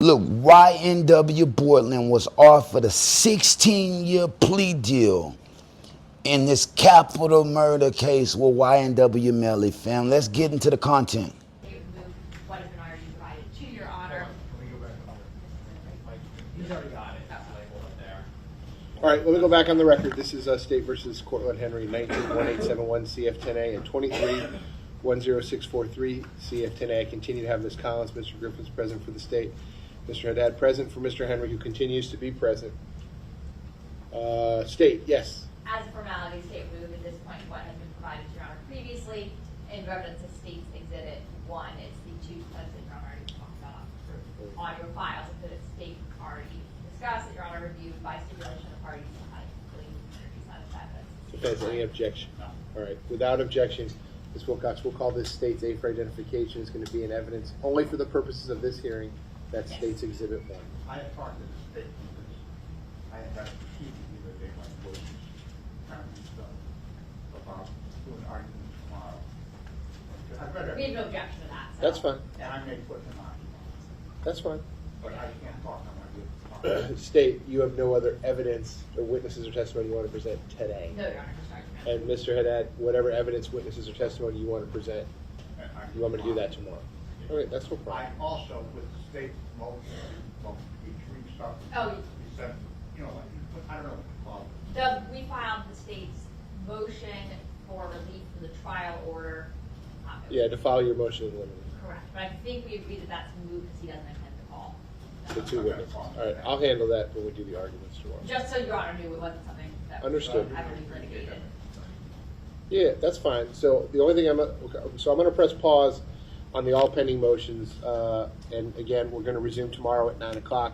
Look, YNW Bortlen was offered a 16-year plea deal in this capital murder case with YNW Melly, fam. Let's get into the content. What has been already provided to your honor. Let me go back on the He's already got it. It's labeled up there. All right, let me go back on the record. This is State versus Cortland Henry, 19-1871 CF10A and 23-10643 CF10A. I continue to have Ms. Collins, Mr. Griffiths present for the state, Mr. Haddad present for Mr. Henry, who continues to be present. State, yes. As a formality, state move at this point what has been provided to your honor previously in reference to State's Exhibit 1. It's the two cuts that your honor already talked about on your files that the state already discussed, that your honor reviewed by stipulation of parties and had fully introduced on that. If there's any objection. All right, without objection, Ms. Wilcox, we'll call this state's A for identification. It's going to be in evidence only for the purposes of this hearing. That's State's Exhibit 1. I had talked to the state because I had had repeatedly that they might vote apparently stuff about doing arguments tomorrow. I'd rather. We have no objection to that. So. That's fine. And I may put them on. That's fine. But I can't talk on my good. State, you have no other evidence or witnesses or testimony you want to present today. No, your honor, sorry. And Mr. Haddad, whatever evidence, witnesses, or testimony you want to present, you want me to do that tomorrow? All right, that's no problem. I also, with the state motion, each stuff. Oh. You said, you know, I don't know what to call it. We filed the state's motion for relief from the trial order. Yeah, to file your motion in limine. Correct, but I think we agreed that that's moved because he doesn't intend to call. The two witnesses. All right, I'll handle that when we do the arguments tomorrow. Just so your honor knew it wasn't something that Understood. was heavily litigated. Yeah, that's fine. So the only thing I'm going to press pause on the all pending motions, and again, we're going to resume tomorrow at 9 o'clock.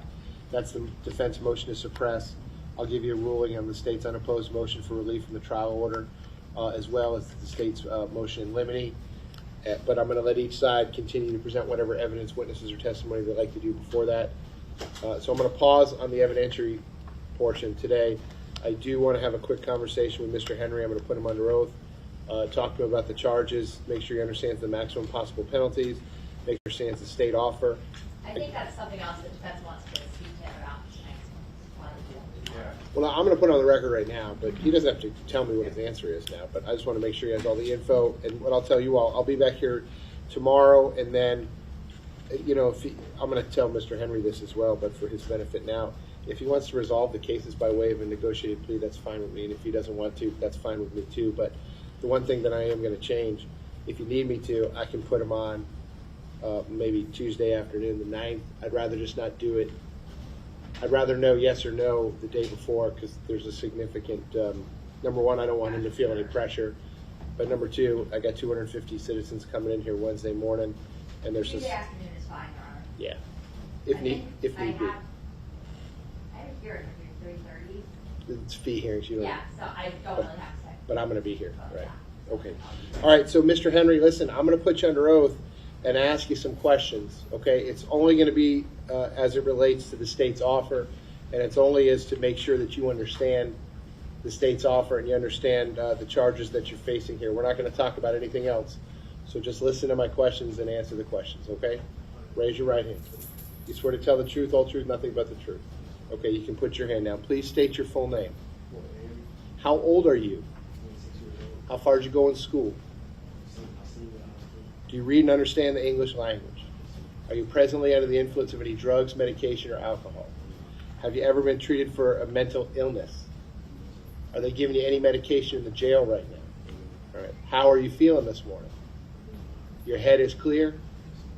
That's the defense motion to suppress. I'll give you a ruling on the state's unopposed motion for relief from the trial order, as well as the state's motion in limine. But I'm going to let each side continue to present whatever evidence, witnesses, or testimony they'd like to do before that. So I'm going to pause on the evidentiary portion today. I do want to have a quick conversation with Mr. Henry. I'm going to put him under oath, talk to him about the charges, make sure he understands the maximum possible penalties, make sure he understands the state offer. I think that's something else the defense wants to speak to him about tonight. Well, I'm going to put it on the record right now, but he doesn't have to tell me what his answer is now. But I just want to make sure he has all the info. And what I'll tell you all, I'll be back here tomorrow, and then, you know, I'm going to tell Mr. Henry this as well, but for his benefit now, if he wants to resolve the cases by way of a negotiated plea, that's fine with me. And if he doesn't want to, that's fine with me too. But the one thing that I am going to change, if you need me to, I can put him on maybe Tuesday afternoon, the 9th. I'd rather just not do it. I'd rather know yes or no the day before, because there's a significant, number one, I don't want him to feel any pressure. But number two, I got 250 citizens coming in here Wednesday morning, and there's Tuesday just, afternoon is fine, your honor. yeah, if need be. I have a hearing at 3:30. It's fee hearings, you know. Yeah, so I don't really have to say. But I'm going to be here, right? Okay. All right, so Mr. Henry, listen, I'm going to put you under oath and ask you some questions, okay? It's only going to be as it relates to the state's offer, and it's only as to make sure that you understand the state's offer and you understand the charges that you're facing here. We're not going to talk about anything else. So just listen to my questions and answer the questions, okay? Raise your right hand. You swear to tell the truth, whole truth, nothing but the truth. Okay, you can put your hand down. Please state your full name. How old are you? How far did you go in school? Do you read and understand the English language? Are you presently under the influence of any drugs, medication, or alcohol? Have you ever been treated for a mental illness? Are they giving you any medication in the jail right now? All right. How are you feeling this morning? Your head is clear?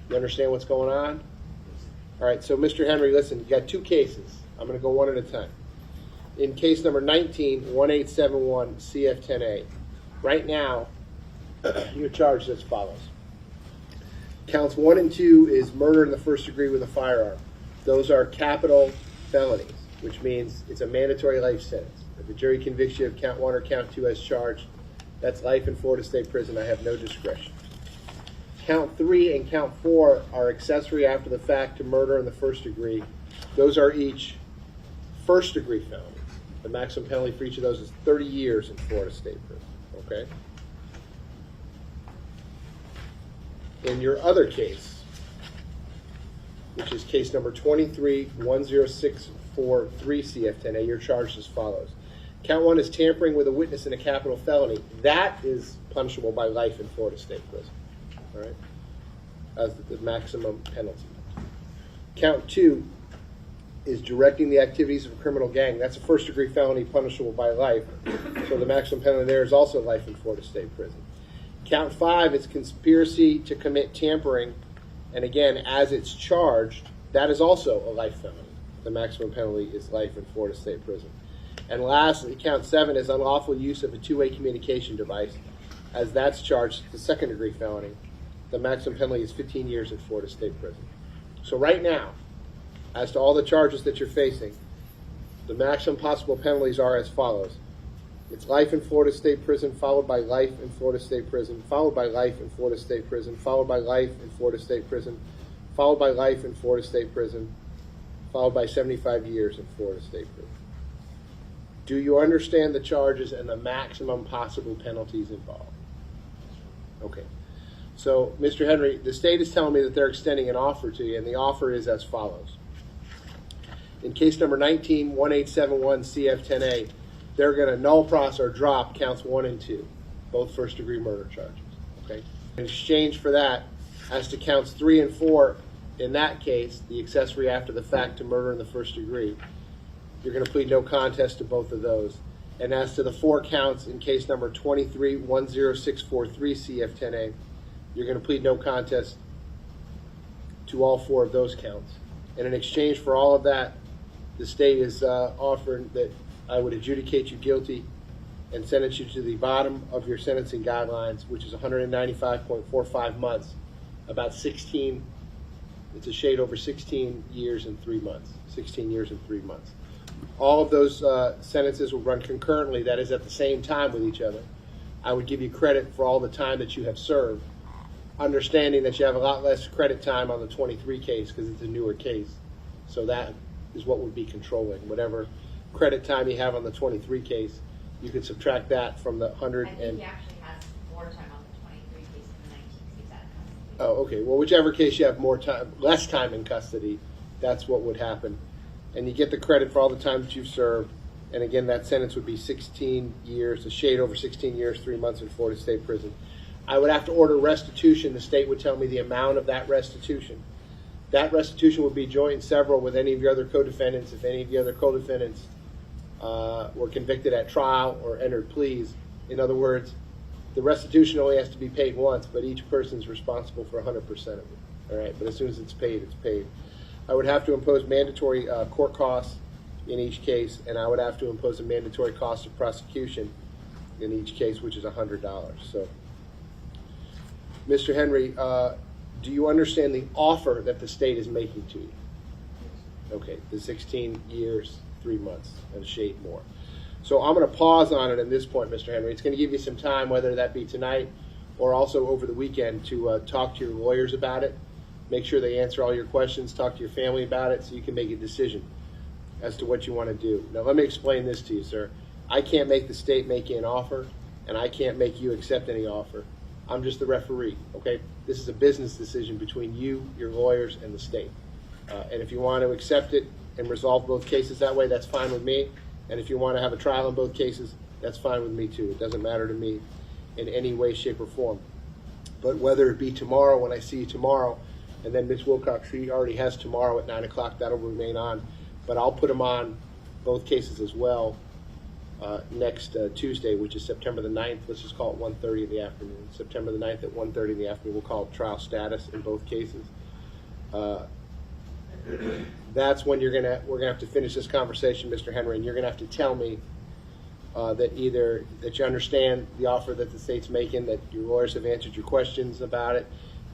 You understand what's going on? All right, so Mr. Henry, listen, you got two cases. I'm going to go one at a time. In case number 19-1871 CF10A, right now, you're charged as follows. Counts 1 and 2 is murder in the first degree with a firearm. Those are capital felonies, which means it's a mandatory life sentence. If the jury convicts you of count 1 or count 2 as charged, that's life in Florida State Prison. I have no discretion. Count 3 and count 4 are accessory after the fact to murder in the first degree. Those are each first degree felonies. The maximum penalty for each of those is 30 years in Florida State Prison. Okay? In your other case, which is case number 2310643 CF10A, you're charged as follows. Count 1 is tampering with a witness in a capital felony. That is punishable by life in Florida State Prison, all right, as the maximum penalty. Count 2 is directing the activities of a criminal gang. That's a first-degree felony punishable by life, so the maximum penalty there is also life in Florida State Prison. Count 5 is conspiracy to commit tampering, and again, as it's charged, that is also a life felony. The maximum penalty is life in Florida State Prison. And lastly, count 7 is unlawful use of a two-way communication device. As that's charged, the second-degree felony. The maximum penalty is 15 years in Florida State Prison. So right now, as to all the charges that you're facing, the maximum possible penalties are as follows. It's life in Florida State Prison, followed by life in Florida State Prison, followed by life in Florida State Prison, followed by life in Florida State Prison, followed by life in Florida State Prison, followed by 75 years in Florida State Prison. Do you understand the charges and the maximum possible penalties involved? Okay. So, Mr. Henry, the state is telling me that they're extending an offer to you, and the offer is as follows. In case number 19-1871 CF10A, they're going to null pros or drop counts 1 and 2, both first-degree murder charges. Okay. In exchange for that, as to counts 3 and 4, in that case, the accessory after the fact to murder in the first degree, you're going to plead no contest to both of those. And as to the 4 counts in case number 2310643 CF10A, you're going to plead no contest to all 4 of those counts. And in exchange for all of that, the state is offering that I would adjudicate you guilty and sentence you to the bottom of your sentencing guidelines, which is 195.45 months, about 16, it's a shade over 16 years and 3 months. 16 years and 3 months. All of those sentences will run concurrently, that is at the same time with each other. I would give you credit for all the time that you have served, understanding that you have a lot less credit time on the 23 case because it's a newer case. So that is what would be controlling. Whatever credit time you have on the 23 case, you can subtract that from the 100 I think and... he actually has more time on the 23 case than the 19 case out of custody. Oh, okay. Well, whichever case you have more time, less time in custody, that's what would happen. And you get the credit for all the time that you've served. And again, that sentence would be 16 years, a shade over 16 years, 3 months in Florida State Prison. I would have to order restitution. The state would tell me the amount of that restitution. That restitution would be joint and several with any of your other co-defendants. If any of the other co-defendants were convicted at trial or entered pleas. In other words, the restitution only has to be paid once, but each person is responsible for 100% of it. All right, but as soon as it's paid, it's paid. I would have to impose mandatory court costs in each case, and I would have to impose a mandatory cost of prosecution in each case, which is $100. So, Mr. Henry, do you understand the offer that the state is making to you? Okay, the 16 years, 3 months, and a shade more. So I'm going to pause on it at this point, Mr. Henry. It's going to give you some time, whether that be tonight or also over the weekend, to talk to your lawyers about it. Make sure they answer all your questions, talk to your family about it so you can make a decision as to what you want to do. Now, let me explain this to you, sir. I can't make the state make you an offer, and I can't make you accept any offer. I'm just the referee, okay? This is a business decision between you, your lawyers, and the state. And if you want to accept it and resolve both cases that way, that's fine with me. And if you want to have a trial in both cases, that's fine with me too. It doesn't matter to me in any way, shape, or form. But whether it be tomorrow, when I see you tomorrow, and then Ms. Wilcox, she already has tomorrow at 9 o'clock, that'll remain on. But I'll put them on both cases as well next Tuesday, which is September the 9th. Let's just call it 1:30 in the afternoon. September the 9th at 1:30 in the afternoon. We'll call it trial status in both cases. That's when we're gonna have to finish this conversation, Mr. Henry, and you're gonna have to tell me that either that you understand the offer that the state's making, that your lawyers have answered your questions about it,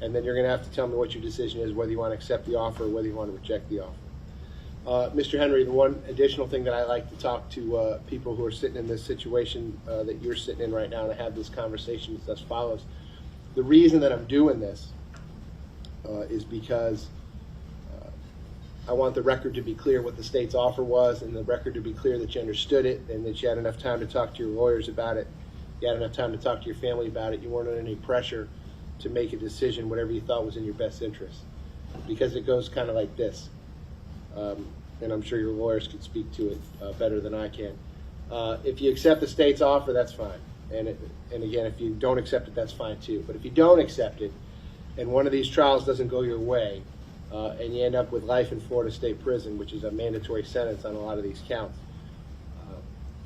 and then you're gonna have to tell me what your decision is, whether you want to accept the offer or whether you want to reject the offer. Mr. Henry, the one additional thing that I like to talk to people who are sitting in this situation that you're sitting in right now and have this conversation is as follows. The reason that I'm doing this is because I want the record to be clear what the state's offer was, and the record to be clear that you understood it and that you had enough time to talk to your lawyers about it. You had enough time to talk to your family about it. You weren't under any pressure to make a decision, whatever you thought was in your best interest. because it goes kind of like this. And I'm sure your lawyers can speak to it better than I can. If you accept the state's offer, that's fine. And again, if you don't accept it, that's fine too. But if you don't accept it, and one of these trials doesn't go your way, and you end up with life in Florida State Prison, which is a mandatory sentence on a lot of these counts,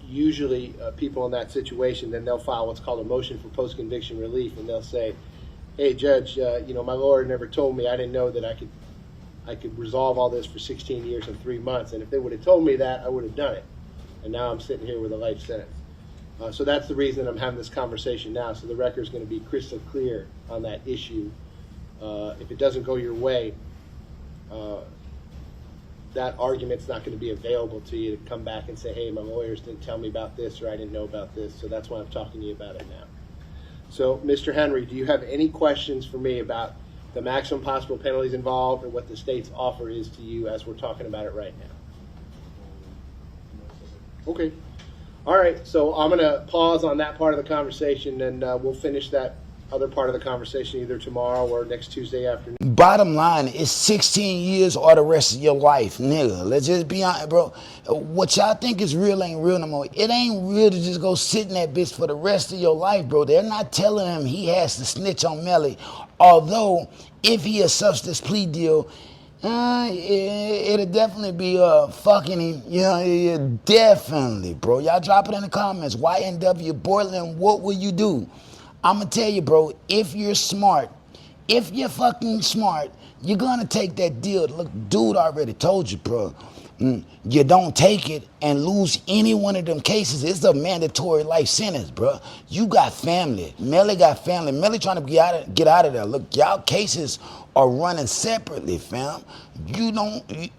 usually people in that situation, then they'll file what's called a motion for post-conviction relief, and they'll say, hey, Judge, my lawyer never told me. I didn't know that I could resolve all this for 16 years and 3 months, and if they would have told me that, I would have done it. And now I'm sitting here with a life sentence. So that's the reason I'm having this conversation now, so the record's going to be crystal clear on that issue. If it doesn't go your way, that argument's not going to be available to you to come back and say, hey, my lawyers didn't tell me about this, or I didn't know about this, so that's why I'm talking to you about it now. So, Mr. Henry, do you have any questions for me about the maximum possible penalties involved or what the state's offer is to you as we're talking about it right now? Okay. All right, so I'm going to pause on that part of the conversation, and we'll finish that other part of the conversation either tomorrow or next Tuesday afternoon. Bottom line, it's 16 years or the rest of your life, nigga. Let's just be honest, bro. What y'all think is real ain't real no more. It ain't real to just go sit in that bitch for the rest of your life, bro. They're not telling him he has to snitch on Melly. Although, if he accepts this plea deal, it'll definitely be fucking him. Yeah, definitely, bro. Y'all drop it in the comments. YNW Bortlen, what will you do? I'm going to tell you, bro, if you're smart, if you're fucking smart, you're going to take that deal. Look, dude already told you, bro. You don't take it and lose any one of them cases, it's a mandatory life sentence, bro. You got family. Melly got family. Melly trying to get out of there. Look, y'all cases are running separately, fam. You don't...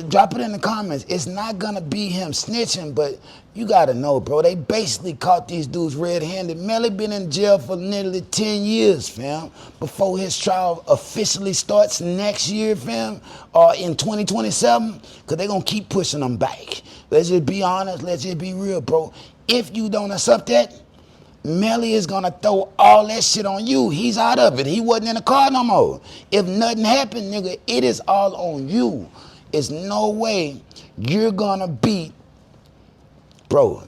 drop it in the comments. It's not gonna be him snitching, but you gotta know, bro. They basically caught these dudes red-handed. Melly been in jail for nearly 10 years, fam, before his trial officially starts next year, fam, or in 2027, because they gonna keep pushing them back. Let's just be honest. Let's just be real, bro. If you don't accept that, Melly is gonna throw all that shit on you. He's out of it. He wasn't in the car no more. If nothing happened, nigga, it is all on you. It's no way you're gonna beat, bro,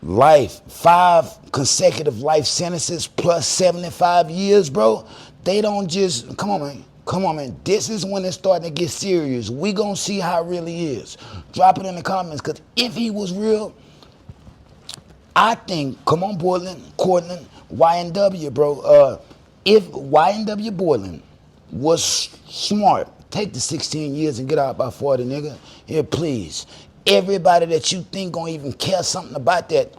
5 consecutive life sentences plus 75 years, bro. They don't just, come on, man. This is when it's starting to get serious. We gonna see how it really is. Drop it in the comments, because if he was real, I think, come on, Cortland, YNW, bro. If YNW Bortlen was smart, take the 16 years and get out by 40, nigga. Here, please. Everybody that you think gonna even care something about that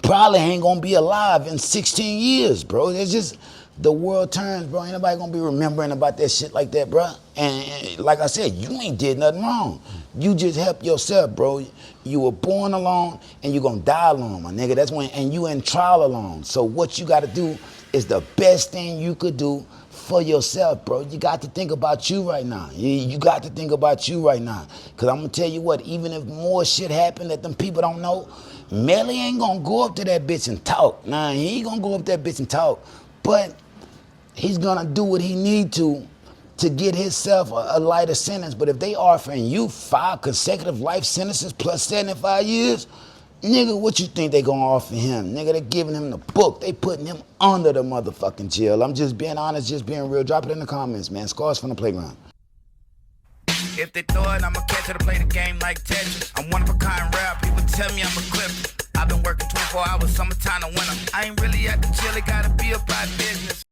probably ain't gonna be alive in 16 years, bro. It's just, the world turns, bro. Ain't nobody gonna be remembering about that shit like that, bro. And like I said, you ain't did nothing wrong. You just helped yourself, bro. You were born alone and you gonna die alone, my nigga. That's when, and you in trial alone. So what you gotta do is the best thing you could do for yourself, bro. You got to think about you right now. You got to think about you right now. Because I'm going to tell you what, even if more shit happen that them people don't know, Melly ain't going to go up to that bitch and talk. Nah, he ain't going to go up to that bitch and talk. But he's going to do what he need to get himself a lighter sentence. But if they offering you 5 consecutive life sentences plus 75 years, nigga, what you think they gonna offer him? Nigga, they giving him the book. They putting him under the motherfucking jail. I'm just being honest, just being real. Drop it in the comments, man. Scars from the playground. If they throw it, I'ma catch it to play the game like Tetris. I'm one of a kind rap, people tell me I'm a clip. I've been working 24 hours, summertime to winter. I ain't really at the chill, it gotta be about business.